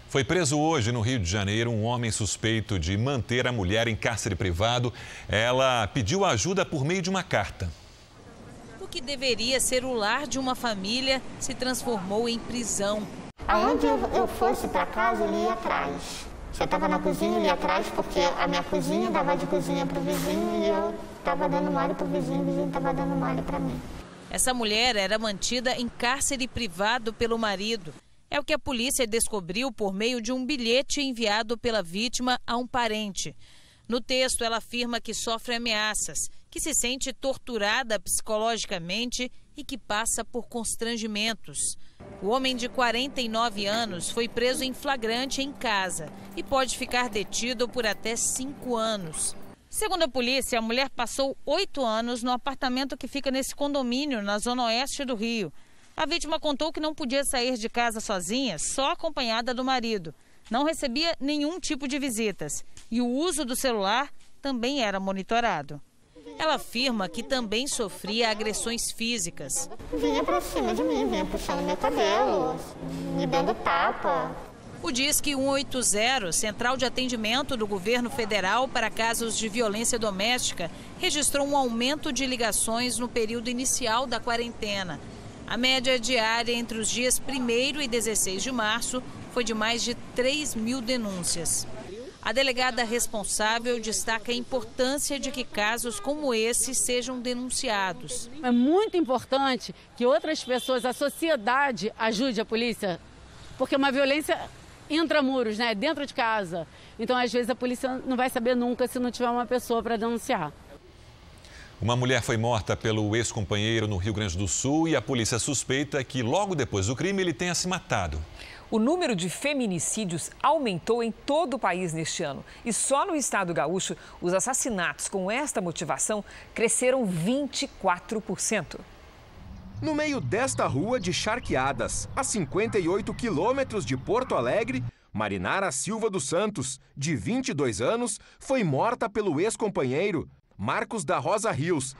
Foi preso hoje no Rio de Janeiro um homem suspeito de manter a mulher em cárcere privado. Ela pediu ajuda por meio de uma carta. O que deveria ser o lar de uma família se transformou em prisão. Aonde eu fosse para casa, ele ia atrás. Se eu estava na cozinha, ele ia atrás, porque a minha cozinha dava de cozinha para o vizinho e eu estava dando mole para o vizinho estava dando mole para mim. Essa mulher era mantida em cárcere privado pelo marido. É o que a polícia descobriu por meio de um bilhete enviado pela vítima a um parente. No texto, ela afirma que sofre ameaças, que se sente torturada psicologicamente e que passa por constrangimentos. O homem de 49 anos foi preso em flagrante em casa e pode ficar detido por até 5 anos. Segundo a polícia, a mulher passou 8 anos no apartamento que fica nesse condomínio, na zona oeste do Rio. A vítima contou que não podia sair de casa sozinha, só acompanhada do marido. Não recebia nenhum tipo de visitas e o uso do celular também era monitorado. Ela afirma que também sofria agressões físicas. Vinha pra cima de mim, vinha puxando meu cabelo, me dando tapa. O Disque 180, Central de Atendimento do Governo Federal para casos de violência doméstica, registrou um aumento de ligações no período inicial da quarentena. A média diária entre os dias 1º e 16 de março foi de mais de 3.000 denúncias. A delegada responsável destaca a importância de que casos como esse sejam denunciados. É muito importante que outras pessoas, a sociedade, ajude a polícia, porque uma violência intramuros, né, dentro de casa. Então, às vezes, a polícia não vai saber nunca se não tiver uma pessoa para denunciar. Uma mulher foi morta pelo ex-companheiro no Rio Grande do Sul e a polícia suspeita que logo depois do crime ele tenha se matado. O número de feminicídios aumentou em todo o país neste ano. E só no estado gaúcho, os assassinatos com esta motivação cresceram 24%. No meio desta rua de Charqueadas, a 58 quilômetros de Porto Alegre, Marinara Silva dos Santos, de 22 anos, foi morta pelo ex-companheiro, Marcos da Rosa Rios.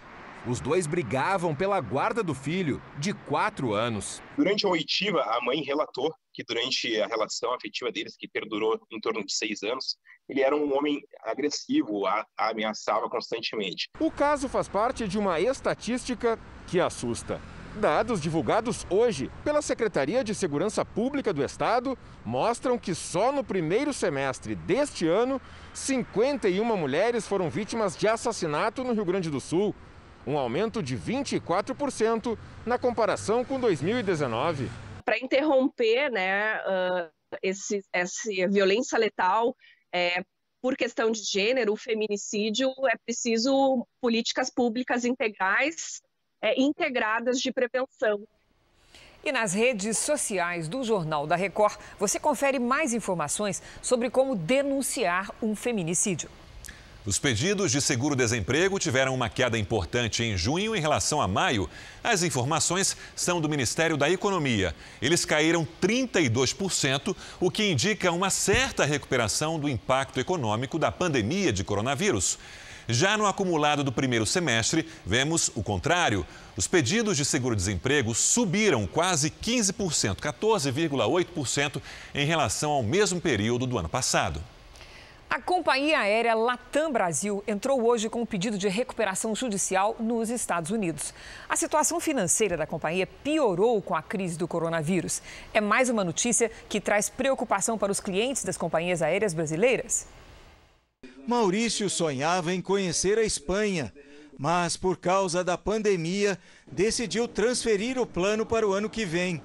Os dois brigavam pela guarda do filho, de 4 anos. Durante a oitiva, a mãe relatou que durante a relação afetiva deles, que perdurou em torno de 6 anos, ele era um homem agressivo, a ameaçava constantemente. O caso faz parte de uma estatística que assusta. Dados divulgados hoje pela Secretaria de Segurança Pública do Estado mostram que só no primeiro semestre deste ano, 51 mulheres foram vítimas de assassinato no Rio Grande do Sul, um aumento de 24% na comparação com 2019. Para interromper, né, essa violência letal, por questão de gênero, o feminicídio, é preciso políticas públicas integrais, integradas de prevenção. E nas redes sociais do Jornal da Record, você confere mais informações sobre como denunciar um feminicídio. Os pedidos de seguro-desemprego tiveram uma queda importante em junho em relação a maio. As informações são do Ministério da Economia. Eles caíram 32%, o que indica uma certa recuperação do impacto econômico da pandemia de coronavírus. Já no acumulado do primeiro semestre, vemos o contrário. Os pedidos de seguro-desemprego subiram quase 15%, 14,8% em relação ao mesmo período do ano passado. A companhia aérea Latam Brasil entrou hoje com um pedido de recuperação judicial nos Estados Unidos. A situação financeira da companhia piorou com a crise do coronavírus. É mais uma notícia que traz preocupação para os clientes das companhias aéreas brasileiras. Maurício sonhava em conhecer a Espanha, mas por causa da pandemia, decidiu transferir o plano para o ano que vem.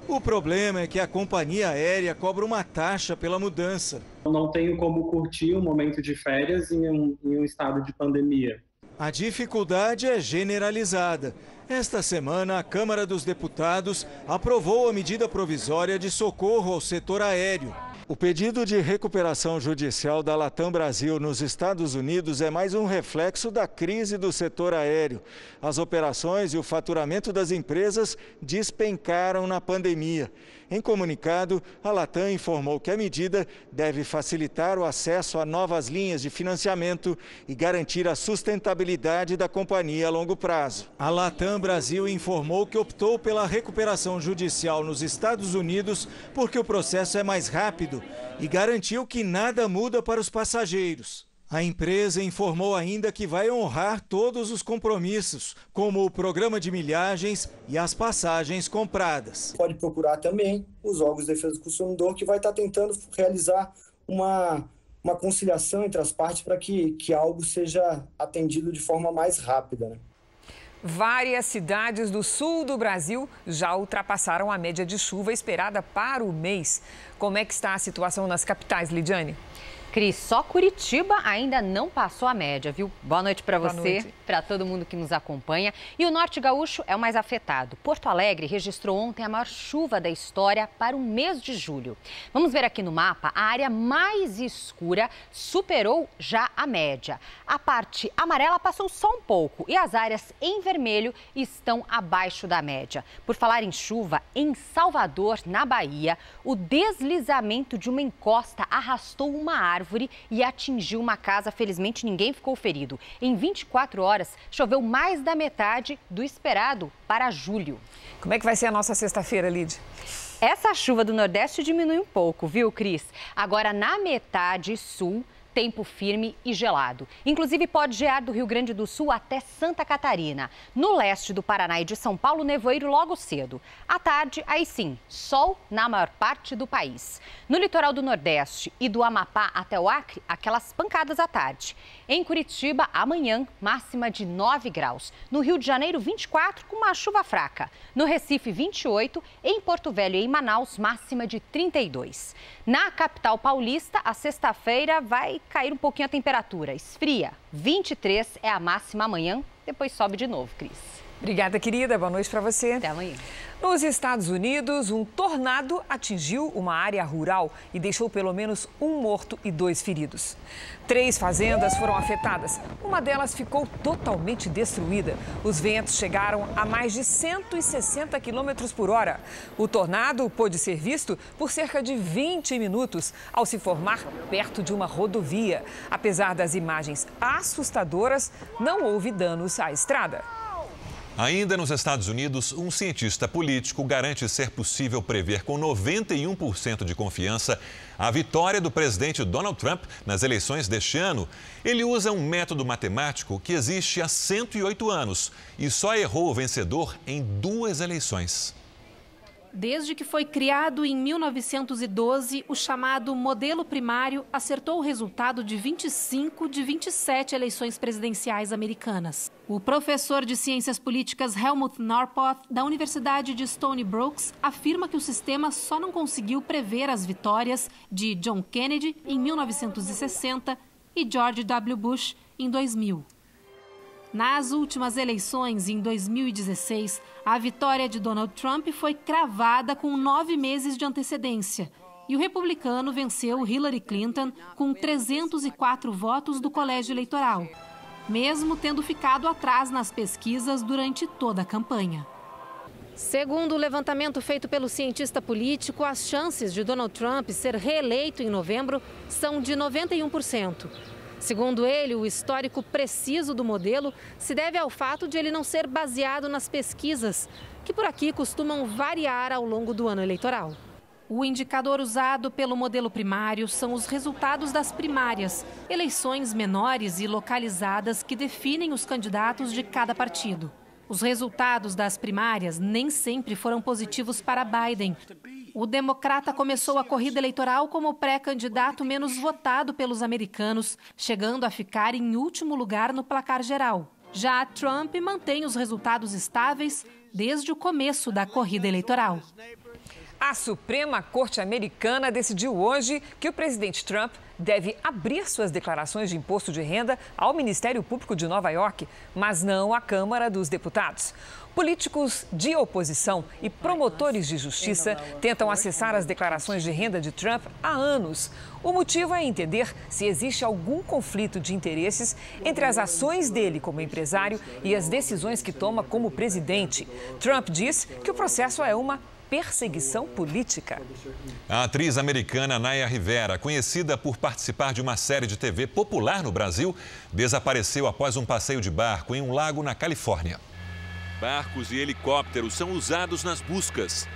O problema é que a companhia aérea cobra uma taxa pela mudança. Eu não tenho como curtir um momento de férias em um estado de pandemia. A dificuldade é generalizada. Esta semana, a Câmara dos Deputados aprovou a medida provisória de socorro ao setor aéreo. O pedido de recuperação judicial da Latam Brasil nos Estados Unidos é mais um reflexo da crise do setor aéreo. As operações e o faturamento das empresas despencaram na pandemia. Em comunicado, a Latam informou que a medida deve facilitar o acesso a novas linhas de financiamento e garantir a sustentabilidade da companhia a longo prazo. A Latam Brasil informou que optou pela recuperação judicial nos Estados Unidos porque o processo é mais rápido e garantiu que nada muda para os passageiros. A empresa informou ainda que vai honrar todos os compromissos, como o programa de milhagens e as passagens compradas. Pode procurar também os órgãos de defesa do consumidor, que vai estar tentando realizar uma conciliação entre as partes para que algo seja atendido de forma mais rápida, né? Várias cidades do sul do Brasil já ultrapassaram a média de chuva esperada para o mês. Como é que está a situação nas capitais, Lidiane? Cris, só Curitiba ainda não passou a média, viu? Boa noite para você, para todo mundo que nos acompanha. E o Norte Gaúcho é o mais afetado. Porto Alegre registrou ontem a maior chuva da história para o mês de julho. Vamos ver aqui no mapa, a área mais escura superou já a média. A parte amarela passou só um pouco e as áreas em vermelho estão abaixo da média. Por falar em chuva, em Salvador, na Bahia, o deslizamento de uma encosta arrastou uma árvore e atingiu uma casa. Felizmente, ninguém ficou ferido. Em 24 horas, choveu mais da metade do esperado para julho. Como é que vai ser a nossa sexta-feira, Lid? Essa chuva do Nordeste diminui um pouco, viu, Cris? Agora, na metade sul, tempo firme e gelado. Inclusive, pode gear do Rio Grande do Sul até Santa Catarina. No leste do Paraná e de São Paulo, nevoeiro logo cedo. À tarde, aí sim, sol na maior parte do país. No litoral do Nordeste e do Amapá até o Acre, aquelas pancadas à tarde. Em Curitiba, amanhã, máxima de 9 graus. No Rio de Janeiro, 24, com uma chuva fraca. No Recife, 28. Em Porto Velho e em Manaus, máxima de 32. Na capital paulista, a sexta-feira vai cair um pouquinho a temperatura. Esfria. 23 é a máxima amanhã, depois sobe de novo, Cris. Obrigada, querida. Boa noite para você. Até amanhã. Nos Estados Unidos, um tornado atingiu uma área rural e deixou pelo menos um morto e 2 feridos. 3 fazendas foram afetadas. Uma delas ficou totalmente destruída. Os ventos chegaram a mais de 160 km por hora. O tornado pôde ser visto por cerca de 20 minutos ao se formar perto de uma rodovia. Apesar das imagens assustadoras, não houve danos à estrada. Ainda nos Estados Unidos, um cientista político garante ser possível prever com 91% de confiança a vitória do presidente Donald Trump nas eleições deste ano. Ele usa um método matemático que existe há 108 anos e só errou o vencedor em 2 eleições. Desde que foi criado em 1912, o chamado modelo primário acertou o resultado de 25 de 27 eleições presidenciais americanas. O professor de Ciências Políticas Helmut Norpoth, da Universidade de Stony Brook, afirma que o sistema só não conseguiu prever as vitórias de John Kennedy em 1960 e George W. Bush em 2000. Nas últimas eleições, em 2016, a vitória de Donald Trump foi cravada com 9 meses de antecedência. E o republicano venceu Hillary Clinton com 304 votos do colégio eleitoral, mesmo tendo ficado atrás nas pesquisas durante toda a campanha. Segundo o levantamento feito pelo cientista político, as chances de Donald Trump ser reeleito em novembro são de 91%. Segundo ele, o histórico preciso do modelo se deve ao fato de ele não ser baseado nas pesquisas, que por aqui costumam variar ao longo do ano eleitoral. O indicador usado pelo modelo primário são os resultados das primárias, eleições menores e localizadas que definem os candidatos de cada partido. Os resultados das primárias nem sempre foram positivos para Biden. O democrata começou a corrida eleitoral como o pré-candidato menos votado pelos americanos, chegando a ficar em último lugar no placar geral. Já Trump mantém os resultados estáveis desde o começo da corrida eleitoral. A Suprema Corte Americana decidiu hoje que o presidente Trump deve abrir suas declarações de imposto de renda ao Ministério Público de Nova York, mas não à Câmara dos Deputados. Políticos de oposição e promotores de justiça tentam acessar as declarações de renda de Trump há anos. O motivo é entender se existe algum conflito de interesses entre as ações dele como empresário e as decisões que toma como presidente. Trump diz que o processo é uma perseguição política. A atriz americana Naya Rivera, conhecida por participar de uma série de TV popular no Brasil, desapareceu após um passeio de barco em um lago na Califórnia. Barcos e helicópteros são usados nas buscas.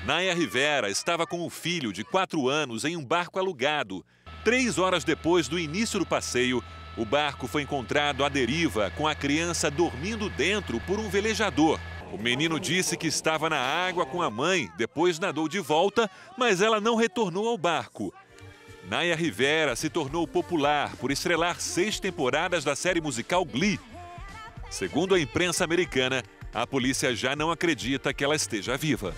Naya Rivera estava com o filho de 4 anos em um barco alugado. 3 horas depois do início do passeio, o barco foi encontrado à deriva com a criança dormindo dentro por um velejador. O menino disse que estava na água com a mãe, depois nadou de volta, mas ela não retornou ao barco. Naya Rivera se tornou popular por estrelar 6 temporadas da série musical Glee. Segundo a imprensa americana, a polícia já não acredita que ela esteja viva.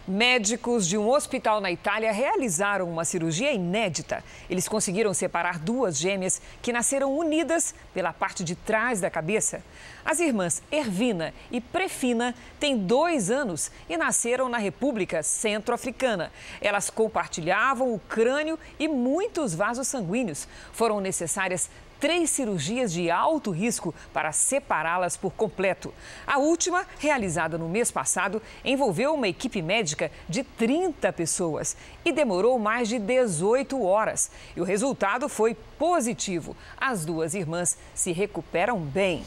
Médicos de um hospital na Itália realizaram uma cirurgia inédita. Eles conseguiram separar 2 gêmeas que nasceram unidas pela parte de trás da cabeça. As irmãs Ervina e Prefina têm 2 anos e nasceram na República Centro-Africana. Elas compartilhavam o crânio e muitos vasos sanguíneos. Foram necessárias 3 cirurgias de alto risco para separá-las por completo. A última, realizada no mês passado, envolveu uma equipe médica de 30 pessoas e demorou mais de 18 horas. E o resultado foi positivo. As 2 irmãs se recuperam bem.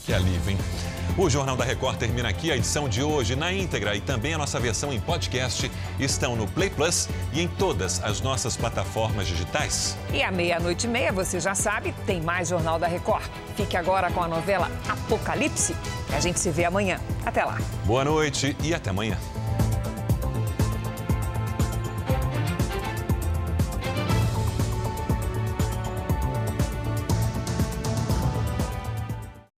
Que alívio, hein? O Jornal da Record termina aqui. A edição de hoje na íntegra e também a nossa versão em podcast estão no Play Plus e em todas as nossas plataformas digitais. E à 00:30, você já sabe, tem mais Jornal da Record. Fique agora com a novela Apocalipse. A gente se vê amanhã. Até lá. Boa noite e até amanhã.